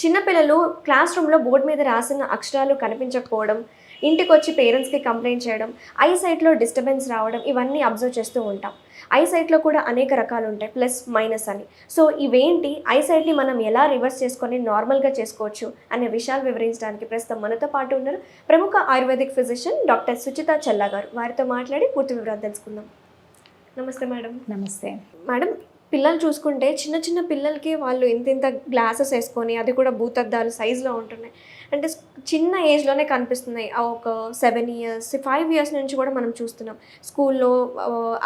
చిన్నపిల్లలు క్లాస్ రూమ్‌లో బోర్డ్ మీద రాసిన అక్షరాలు కనిపించకపోవడం, ఇంటికొచ్చి పేరెంట్స్‌కి కంప్లెయింట్ చేయడం, ఐ సైట్‌లో డిస్టర్బెన్స్ రావడం ఇవన్నీ అబ్జర్వ్ చేస్తూ ఉంటాం. ఐ సైట్‌లో కూడా అనేక రకాలుంటాయి. ప్లస్, మైనస్ అని. సో, ఇవేంటి? ఐ సైట్‌ని మనం ఎలా రివర్స్ చేసుకొని నార్మల్‌గా చేసుకోవచ్చు అనే విషయాలు వివరించడానికి ప్రస్తుతం మనతో పాటు ఉన్నారు ప్రముఖ ఆయుర్వేదిక్ ఫిజిషియన్ డాక్టర్ సుచిత చెల్లా గారు. వారితో మాట్లాడి పూర్తి వివరాలు తెలుసుకుందాం. నమస్తే మేడం. నమస్తే మేడం, పిల్లలు చూసుకుంటే చిన్న చిన్న పిల్లలకి వాళ్ళు ఇంత గ్లాసెస్ వేసుకొని అది కూడా భూతద్దాలు సైజులో ఉంటున్నాయి. అంటే చిన్న ఏజ్లోనే కనిపిస్తున్నాయి. ఒక 7 ఇయర్స్ 5 ఇయర్స్ నుంచి కూడా మనం చూస్తున్నాం. స్కూల్లో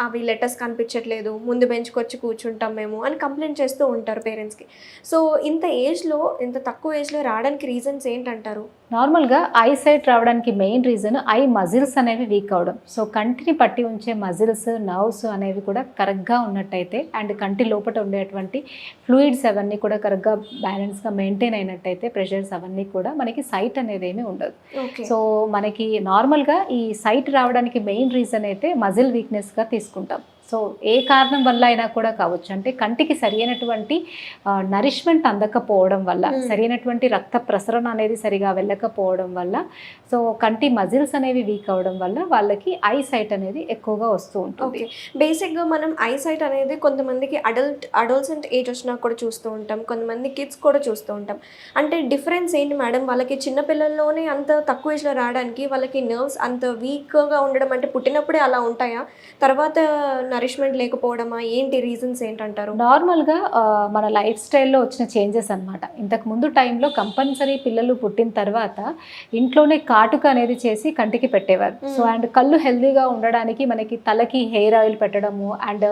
అవి లెటర్స్ కనిపించట్లేదు, ముందు బెంచ్కి వచ్చి కూర్చుంటాం మేము అని కంప్లైంట్ చేస్తూ ఉంటారు పేరెంట్స్కి. సో ఇంత తక్కువ ఏజ్లో రావడానికి రీజన్స్ ఏంటంటారు? నార్మల్గా ఐ సైట్ రావడానికి మెయిన్ రీజన్ ఐ మజిల్స్ అనేవి వీక్ అవడం. సో కంటిని పట్టి ఉంచే మజిల్స్, నర్వ్స్ అనేవి కూడా కరెక్ట్గా ఉన్నట్టయితే అండ్ కంటి లోపల ఉండేటువంటి ఫ్లూయిడ్స్ అవన్నీ కూడా కరెక్ట్గా బ్యాలెన్స్గా మెయింటైన్ అయినట్టయితే ప్రెషర్స్ అవన్నీ కూడా మనకి సైట్ అనేది ఏమీ ఉండదు. సో మనకి నార్మల్గా ఈ సైట్ రావడానికి మెయిన్ రీజన్ అయితే మజిల్ వీక్నెస్గా తీసుకుంటాం. సో ఏ కారణం వల్ల అయినా కూడా కావచ్చు. అంటే కంటికి సరైనటువంటి నరిష్మెంట్ అందకపోవడం వల్ల, సరైనటువంటి రక్త ప్రసరణ అనేది సరిగా వెళ్ళకపోవడం వల్ల, సో కంటి మజిల్స్ అనేవి వీక్ అవడం వల్ల వాళ్ళకి ఐ సైట్ అనేది ఎక్కువగా వస్తూ ఉంటుంది. బేసిక్గా మనం ఐ సైట్ అనేది కొంతమందికి అడల్సెంట్ ఏజ్ వచ్చినా కూడా చూస్తూ ఉంటాం, కొంతమంది కిడ్స్ కూడా చూస్తూ ఉంటాం. అంటే డిఫరెన్స్ ఏంటి మేడం? వాళ్ళకి చిన్నపిల్లల్లోనే అంత తక్కువ ఏజ్లో రావడానికి వాళ్ళకి నర్వ్స్ అంత వీక్గా ఉండడం అంటే పుట్టినప్పుడే అలా ఉంటాయా? తర్వాత నరిష్మెంట్ లేకపోవడమా? ఏంటి రీజన్స్ ఏంటంటారు? నార్మల్గా మన లైఫ్ స్టైల్లో వచ్చిన చేంజెస్ అనమాట. ఇంతకు ముందు టైంలో కంపల్సరీ పిల్లలు పుట్టిన తర్వాత ఇంట్లోనే కాటుక అనేది చేసి కంటికి పెట్టేవారు. సో అండ్ కళ్ళు హెల్దీగా ఉండడానికి మనకి తలకి హెయిర్ ఆయిల్ పెట్టడము అండ్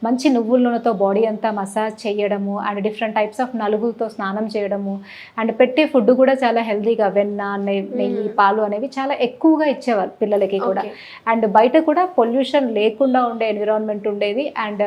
మంచి నువ్వుల నూనెతో బాడీ అంతా మసాజ్ చేయడము అండ్ డిఫరెంట్ టైప్స్ ఆఫ్ నలుగుతో స్నానం చేయడము అండ్ పెట్టే ఫుడ్ కూడా చాలా హెల్దీగా వెన్న, నెయ్యి, పాలు అనేవి చాలా ఎక్కువగా ఇచ్చేవారు పిల్లలకి కూడా. అండ్ బయట కూడా పొల్యూషన్ లేకుండా ఉండే ఎన్విరాన్మెంట్ ఉండేది అండ్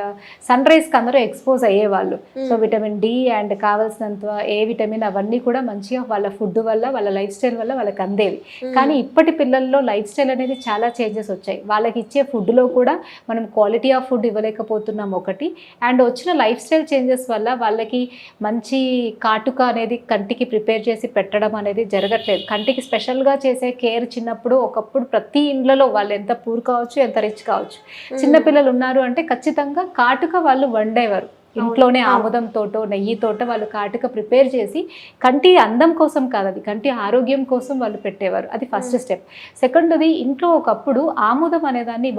సన్ రైజ్కి అందరూ ఎక్స్పోజ్ అయ్యేవాళ్ళు. సో విటమిన్ డి అండ్ కావాల్సినంత ఏ విటమిన్ అవన్నీ కూడా మంచిగా వాళ్ళ ఫుడ్ వల్ల, వాళ్ళ లైఫ్ స్టైల్ వల్ల వాళ్ళకి అందేవి. కానీ ఇప్పటి పిల్లల్లో లైఫ్ స్టైల్ అనేది చాలా చేంజెస్ వచ్చాయి. వాళ్ళకి ఇచ్చే ఫుడ్లో కూడా మనం క్వాలిటీ ఆఫ్ ఫుడ్ ఇవ్వలేకపోతున్నాం ఒకటి. అండ్ వచ్చిన లైఫ్ స్టైల్ చేంజెస్ వల్ల వాళ్ళకి మంచి కాటుక అనేది కంటికి ప్రిపేర్ చేసి పెట్టడం అనేది జరగట్లేదు. కంటికి స్పెషల్గా చేసే కేర్ చిన్నప్పుడు ఒకప్పుడు ప్రతి ఇండ్లలో వాళ్ళు ఎంత పూర్ కావచ్చు, ఎంత రిచ్ కావచ్చు, చిన్నపిల్లలు ఉన్నారు అంటే ఖచ్చితంగా కాటుక వాళ్ళు వండేవారు. ఇంట్లోనే ఆముదంతోటో నెయ్యితోటో వాళ్ళు కాటుక ప్రిపేర్ చేసి కంటి అందం కోసం కాదు, అది కంటి ఆరోగ్యం కోసం వాళ్ళు పెట్టేవారు. అది ఫస్ట్ స్టెప్. సెకండ్ది, ఇంట్లో ఒకప్పుడు ఆముదం అనేదాన్ని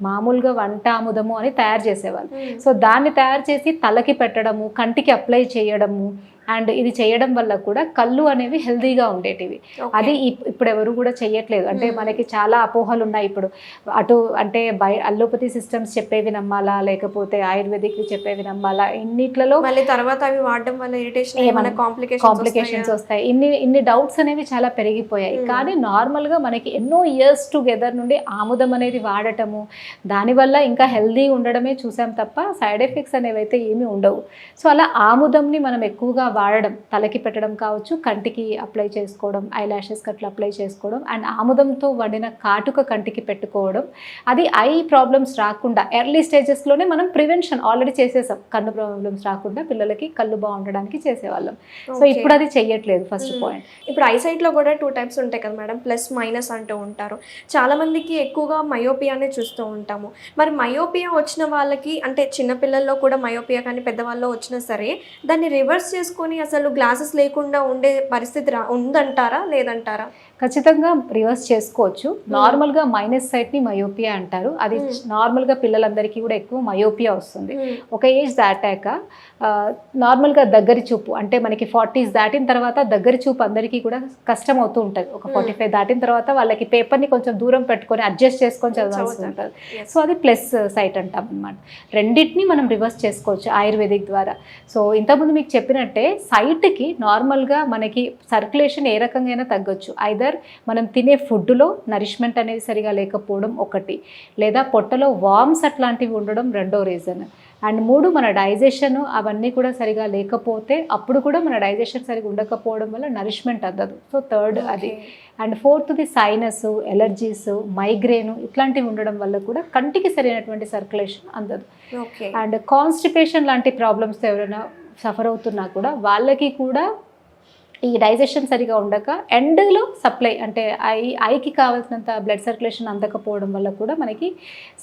మామూలుగా వంట ఆముదము అని తయారు చేసేవాళ్ళు. సో దాన్ని తయారు చేసి తలకి పెట్టడము, కంటికి అప్లై చేయడము అండ్ ఇది చేయడం వల్ల కూడా కళ్ళు అనేవి హెల్దీగా ఉండేటివి. అది ఇప్పుడు ఎవరు కూడా చెయ్యట్లేదు. అంటే మనకి చాలా అపోహలు ఉన్నాయి ఇప్పుడు. అటు అంటే అల్లోపతి సిస్టమ్స్ చెప్పేవి నమ్మాలా, లేకపోతే ఆయుర్వేదిక్ చెప్పేవి నమ్మాలా, ఇన్నిట్లలో మళ్ళీ తర్వాత అవి వాడడం వల్ల ఇరిటేషన్, ఏమైనా కాంప్లికేషన్స్ వస్తాయి. ఇన్ని డౌట్స్ అనేవి చాలా పెరిగిపోయాయి. కానీ నార్మల్గా మనకి ఎన్నో ఇయర్స్ టుగెదర్ నుండి ఆముదం అనేది వాడటము, దానివల్ల ఇంకా హెల్దీ ఉండడమే చూసాం తప్ప సైడ్ ఎఫెక్ట్స్ అనేవి అయితే ఏమీ ఉండవు. సో అలా ఆముదంని మనం ఎక్కువగా వాడడం, తలకి పెట్టడం కావచ్చు, కంటికి అప్లై చేసుకోవడం, ఐ ల్యాషెస్కి అట్లా అప్లై చేసుకోవడం అండ్ ఆముదంతో వండిన కాటుక కంటికి పెట్టుకోవడం, అది ఐ ప్రాబ్లమ్స్ రాకుండా ఎర్లీ స్టేజెస్లోనే మనం ప్రివెన్షన్ ఆల్రెడీ చేసేసాం. కన్ను ప్రాబ్లమ్స్ రాకుండా పిల్లలకి కళ్ళు బాగుండడానికి చేసేవాళ్ళం. సో ఇప్పుడు అది చెయ్యట్లేదు. First point. ఇప్పుడు ఐ సైట్లో కూడా 2 టైప్స్ ఉంటాయి కదా మేడం, ప్లస్ మైనస్ అంటూ ఉంటారు. చాలామందికి ఎక్కువగా మయోపియానే చూస్తూ ఉంటాము. మరి మయోపియా వచ్చిన వాళ్ళకి, అంటే చిన్నపిల్లల్లో కూడా మయోపియా కానీ పెద్దవాళ్ళలో వచ్చినా సరే, దాన్ని రివర్స్ చేసుకొని అసలు గ్లాసెస్ లేకుండా ఉండే పరిస్థితి ఉందంటారా, లేదంటారా? ఖచ్చితంగా రివర్స్ చేసుకోవచ్చు. నార్మల్గా మైనస్ సైట్ని మయోపియా అంటారు. అది నార్మల్గా పిల్లలందరికీ కూడా ఎక్కువ మయోపియా వస్తుంది. ఒక ఏజ్ దాటాక నార్మల్గా దగ్గరి చూపు, అంటే మనకి 40s దాటిన తర్వాత దగ్గరి చూపు అందరికీ కూడా కష్టం అవుతూ ఉంటుంది. ఒక 45 దాటిన తర్వాత వాళ్ళకి పేపర్ని కొంచెం దూరం పెట్టుకొని అడ్జస్ట్ చేసుకొని చదవాల్సి ఉంటుంది. సో అది ప్లస్ సైట్ అంటాం అనమాట. రెండింటిని మనం రివర్స్ చేసుకోవచ్చు ఆయుర్వేదిక్ ద్వారా. సో ఇంతకుముందు మీకు చెప్పినట్టే సైట్కి నార్మల్గా మనకి సర్క్యులేషన్ ఏ రకంగా అయినా తగ్గొచ్చు. ఐదర్ మనం తినే ఫుడ్లో నరిష్మెంట్ అనేది సరిగా లేకపోవడం ఒకటి, లేదా పొట్టలో వామ్స్ అట్లాంటివి ఉండడం రెండో రీజన్. అండ్ 3, మన డైజెషన్ అవన్నీ కూడా సరిగా లేకపోతే అప్పుడు కూడా మన డైజెషన్ సరిగా ఉండకపోవడం వల్ల నరిష్మెంట్ అందదు. సో థర్డ్ అది. అండ్ 4ది సైనస్, ఎలర్జీస్, మైగ్రేన్ ఇట్లాంటివి ఉండడం వల్ల కూడా కంటికి సరైనటువంటి సర్క్యులేషన్ అందదు. అండ్ కాన్స్టిపేషన్ లాంటి ప్రాబ్లమ్స్ ఎవరైనా సఫర్ అవుతున్నా కూడా వాళ్ళకి కూడా ఈ డైజెషన్ సరిగా ఉండక ఎండ్లో సప్లై అంటే ఐకి కావాల్సినంత బ్లడ్ సర్క్యులేషన్ అందకపోవడం వల్ల కూడా మనకి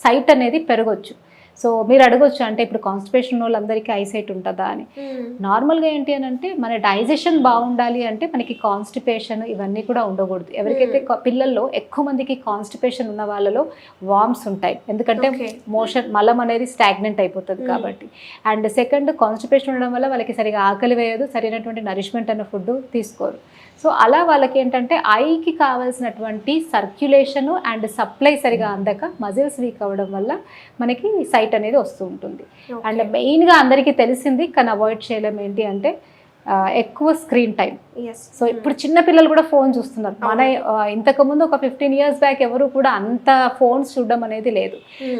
సైట్ అనేది పెరగవచ్చు. సో మీరు అడగొచ్చు అంటే ఇప్పుడు కాన్స్టిపేషన్ ఉన్న వాళ్ళందరికీ ఐసైట్ ఉంటుందా అని. నార్మల్గా ఏంటి అని అంటే మన డైజెషన్ బాగుండాలి అంటే మనకి కాన్స్టిపేషన్ ఇవన్నీ కూడా ఉండకూడదు. ఎవరికైతే పిల్లల్లో ఎక్కువ మందికి కాన్స్టిపేషన్ ఉన్న వాళ్ళలో వామ్స్ ఉంటాయి, ఎందుకంటే మోషన్ మలం అనేది స్టాగ్నెంట్ అయిపోతుంది కాబట్టి. అండ్ సెకండ్, కాన్స్టిపేషన్ ఉండడం వల్ల వాళ్ళకి సరిగా ఆకలి వేయదు, సరైనటువంటి నరిష్మెంట్ అన్న ఫుడ్ తీసుకోరు. సో అలా వాళ్ళకి ఏంటంటే ఐకి కావాల్సినటువంటి సర్క్యులేషను అండ్ సప్లై సరిగా అందక మజిల్స్ వీక్ అవ్వడం వల్ల మనకి సైట్ అనేది వస్తూ ఉంటుంది. అండ్ మెయిన్గా అందరికీ తెలిసింది కానీ అవాయిడ్ చేయలేం ఏంటి అంటే ఎక్కువ స్క్రీన్ టైం. సో ఇప్పుడు చిన్న పిల్లలు కూడా ఫోన్ చూస్తున్నారు. మన ఇంతకుముందు ఒక 15 years బ్యాక్ ఎవరు కూడా అంత ఫోన్స్ చూడడం అనేది లేదు.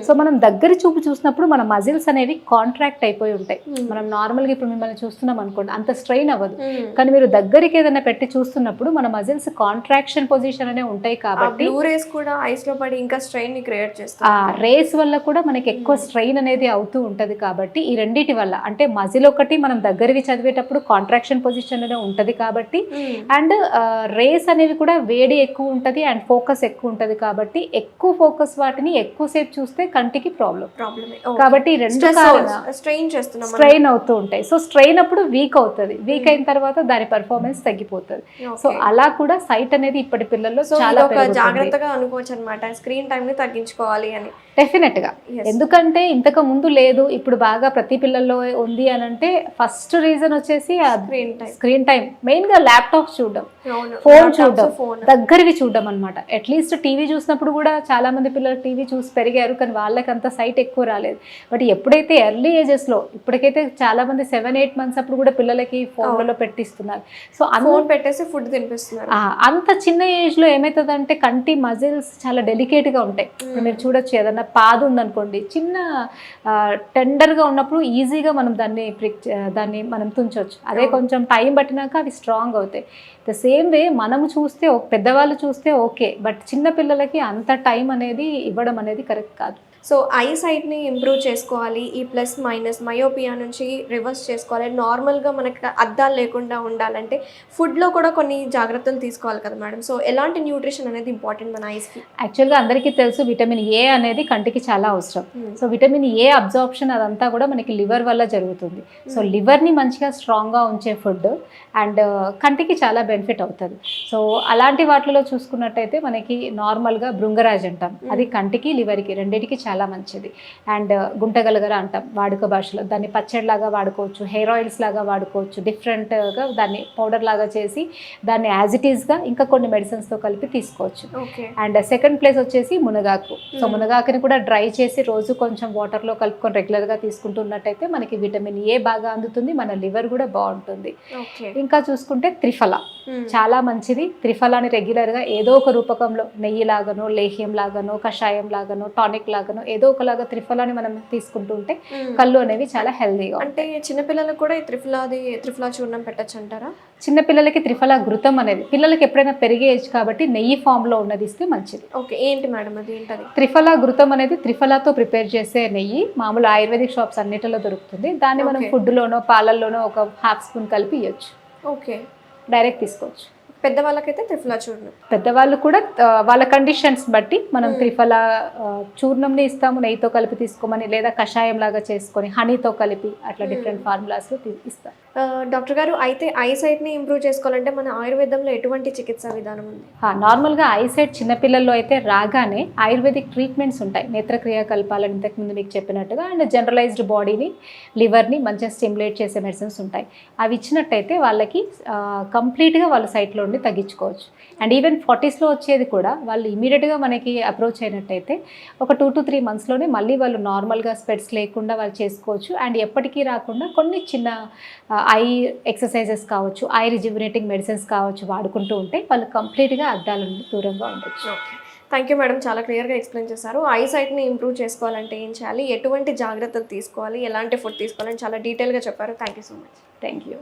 సో మనం దగ్గర చూపు చూసినప్పుడు మన మజిల్స్ అనేవి కాంట్రాక్ట్ అయిపోయి ఉంటాయి. మనం నార్మల్గా ఇప్పుడు మిమ్మల్ని చూస్తున్నాం అనుకోండి, అంత స్ట్రెయిన్ అవ్వదు. కానీ మీరు దగ్గరికి ఏదైనా పెట్టి చూస్తున్నప్పుడు మన మజిల్స్ కాంట్రాక్షన్ పొజిషన్ అనే ఉంటాయి కాబట్టి రేస్ కూడా ఐస్ లో పడి ఇంకా స్ట్రెయిన్ ని క్రియేట్ చేస్తుంది. ఆ రేస్ వల్ల కూడా మనకి ఎక్కువ స్ట్రెయిన్ అనేది అవుతూ ఉంటది. కాబట్టి ఈ రెండిటి వల్ల అంటే మజిల్ ఒకటి మనం దగ్గరవి చదివేటప్పుడు కాంట్రాక్షన్ పొజిషన్ అనే ఉంటది కాబట్టి, అండ్ రేస్ అనేవి కూడా వేడి ఎక్కువ ఉంటుంది అండ్ ఫోకస్ ఎక్కువ ఉంటుంది కాబట్టి ఎక్కువ ఫోకస్ వాటిని ఎక్కువసేపు చూస్తే కంటికి ప్రాబ్లం. కాబట్టి ఈ రెండు స్ట్రెయిన్ అవుతూ ఉంటాయి. సో స్ట్రెయిన్ అప్పుడు వీక్ అవుతుంది, వీక్ అయిన తర్వాత దాని పర్ఫార్మెన్స్ తగ్గిపోతుంది. సో అలా కూడా సైట్ అనేది ఇప్పటి పిల్లల్లో చాలా జాగ్రత్తగా అనుకోవచ్చు అనమాట, స్క్రీన్ టైం ని తగ్గించుకోవాలి అని. డెఫినెట్ గా, ఎందుకంటే ఇంతకు ముందు లేదు, ఇప్పుడు బాగా ప్రతి పిల్లల్లో ఉంది అని అంటే ఫస్ట్ రీజన్ వచ్చేసి స్క్రీన్ టైం. మెయిన్ గా ల్యాప్టాప్స్ చూడడం, ఫోన్ చూడడం, దగ్గరవి చూడడం అనమాట. అట్లీస్ట్ టీవీ చూసినప్పుడు కూడా చాలా మంది పిల్లలు టీవీ చూసి పెరిగారు కానీ వాళ్ళకి అంత సైట్ ఎక్కువ రాలేదు. బట్ ఎప్పుడైతే ఎర్లీ ఏజెస్ లో, ఇప్పటికైతే చాలా మంది 7-8 months అప్పుడు కూడా పిల్లలకి ఫోన్లలో పెట్టిస్తున్నారు. సో ఫోన్ పెట్టేసి ఫుడ్ తినిపిస్తున్నారు. అంత చిన్న ఏజ్ లో ఏమవుతుందంటే కంటి మజిల్స్ చాలా డెలికేట్ గా ఉంటాయి. మీరు చూడొచ్చు, ఏదన్నా పాదు ఉందనుకోండి, చిన్న టెండర్గా ఉన్నప్పుడు ఈజీగా మనం దాన్ని మనం తుంచవచ్చు. అదే కొంచెం టైం పట్టినాక అవి స్ట్రాంగ్ అవుతాయి. ద సేమ్ వే మనం చూస్తే, పెద్దవాళ్ళు చూస్తే ఓకే, బట్ చిన్న పిల్లలకి అంత టైం అనేది ఇవ్వడం అనేది కరెక్ట్ కాదు. సో ఐ సైట్ని ఇంప్రూవ్ చేసుకోవాలి, ఈ ప్లస్ మైనస్ మయోపియా నుంచి రివర్స్ చేసుకోవాలి, నార్మల్గా మనకి అద్దాలు లేకుండా ఉండాలంటే ఫుడ్లో కూడా కొన్ని జాగ్రత్తలు తీసుకోవాలి కదా మేడం. సో ఎలాంటి న్యూట్రిషన్ అనేది ఇంపార్టెంట్ మన ఐస్కి? యాక్చువల్గా అందరికీ తెలుసు విటమిన్ ఏ అనేది కంటికి చాలా అవసరం. సో విటమిన్ ఏ అబ్జార్ప్షన్ అదంతా కూడా మనకి లివర్ వల్ల జరుగుతుంది. సో లివర్ని మంచిగా స్ట్రాంగ్గా ఉంచే ఫుడ్ అండ్ కంటికి చాలా బెనిఫిట్ అవుతుంది. సో అలాంటి వాటిలో చూసుకున్నట్టయితే మనకి నార్మల్గా భృంగరాజ్ అంటాం, అది కంటికి లివర్కి రెండింటికి చాలా మంచిది. అండ్ గుంటగలగర అంటాం వాడుక భాషలో, దాన్ని పచ్చడిలాగా వాడుకోవచ్చు, హెయిర్ ఆయిల్స్ లాగా వాడుకోవచ్చు, డిఫరెంట్గా దాన్ని పౌడర్ లాగా చేసి దాన్ని యాజ్ ఇట్ ఈస్గా ఇంకా కొన్ని మెడిసిన్స్తో కలిపి తీసుకోవచ్చు. అండ్ సెకండ్ ప్లేస్ వచ్చేసి మునగాకు. సో మునగాకుని కూడా డ్రై చేసి రోజు కొంచెం వాటర్లో కలుపుకొని రెగ్యులర్గా తీసుకుంటున్నట్టయితే మనకి విటమిన్ ఏ బాగా అందుతుంది, మన లివర్ కూడా బాగుంటుంది. ఇంకా చూసుకుంటే త్రిఫల చాలా మంచిది. త్రిఫలాని రెగ్యులర్గా ఏదో ఒక రూపకంలో నెయ్యి లాగానో, లేహ్యం లాగానో, కషాయం లాగానో, టానిక్ లాగానో ఏదో ఒకలాగా త్రిఫలాని మనం తీసుకుంటూ ఉంటే కళ్ళు అనేవి చాలా హెల్దీగా. అంటే చిన్నపిల్లలకు కూడా ఈ త్రిఫలా చూర్ణం పెట్టచ్చు అంటారా? చిన్నపిల్లలకి త్రిఫలా ఘృతం అనేది పిల్లలకి ఎప్పుడైనా పెరిగే ఏజ్ కాబట్టి నెయ్యి ఫామ్లో ఉన్నది ఇస్తే మంచిది. ఓకే, ఏంటి మేడం అది? ఏంటది? త్రిఫలా ఘృతం అనేది త్రిఫలాతో ప్రిపేర్ చేసే నెయ్యి, మామూలు ఆయుర్వేదిక్ షాప్స్ అన్నిటిలో దొరుకుతుంది. దాన్ని మనం ఫుడ్లోనో పాలల్లోనో ఒక 1/2 స్పూన్ కలిపి ఇవ్వచ్చు. ఓకే, డైరెక్ట్ తీసుకోవచ్చు. పెద్దవాళ్ళకైతే త్రిఫలా చూర్ణం, పెద్దవాళ్ళు కూడా వాళ్ళ కండిషన్స్ బట్టి మనం త్రిఫలా చూర్ణంని ఇస్తాము, నెయ్యితో కలిపి తీసుకోమని, లేదా కషాయం లాగా చేసుకొని హనీతో కలిపి అట్లా డిఫరెంట్ ఫార్ములాస్లో ఇస్తాం. డాక్టర్ గారు, అయితే ఐసైట్ని ఇంప్రూవ్ చేసుకోవాలంటే మన ఆయుర్వేదంలో ఎటువంటి చికిత్సా విధానం ఉంది? నార్మల్గా ఐసైట్ చిన్నపిల్లల్లో అయితే రాగానే ఆయుర్వేదిక్ ట్రీట్మెంట్స్ ఉంటాయి, నేత్రక్రియాకల్పాలని ఇంతకుముందు మీకు చెప్పినట్టుగా, అండ్ జనరలైజ్డ్ బాడీని, లివర్ని మంచిగా స్టిమ్యులేట్ చేసే మెడిసిన్స్ ఉంటాయి. అవి ఇచ్చినట్టయితే వాళ్ళకి కంప్లీట్గా వాళ్ళ సైట్లో ఉండి తగ్గించుకోవచ్చు. అండ్ ఈవెన్ 40sలో వచ్చేది కూడా వాళ్ళు ఇమీడియట్గా మనకి అప్రోచ్ అయినట్టయితే ఒక 2 to 3 monthsలోనే మళ్ళీ వాళ్ళు నార్మల్గా స్పెట్స్ లేకుండా వాళ్ళు చేసుకోవచ్చు. అండ్ ఎప్పటికీ రాకుండా కొన్ని చిన్న ఐ ఎక్సర్సైజెస్ కావచ్చు, ఐ రిజ్యువినేటింగ్ మెడిసిన్స్ కావచ్చు వాడుకుంటూ ఉంటే వాళ్ళు కంప్లీట్గా అద్దాల నుండి దూరంగా ఉండొచ్చు. థ్యాంక్ యూ మేడం, చాలా క్లియర్గా ఎక్స్ప్లెయిన్ చేశారు. ఐ సైట్ని ఇంప్రూవ్ చేసుకోవాలంటే ఏం చేయాలి, ఎటువంటి జాగ్రత్తలు తీసుకోవాలి, ఎలాంటి ఫుడ్ తీసుకోవాలని చాలా డీటెయిల్గా చెప్పారు. Thank you so much. Thank you.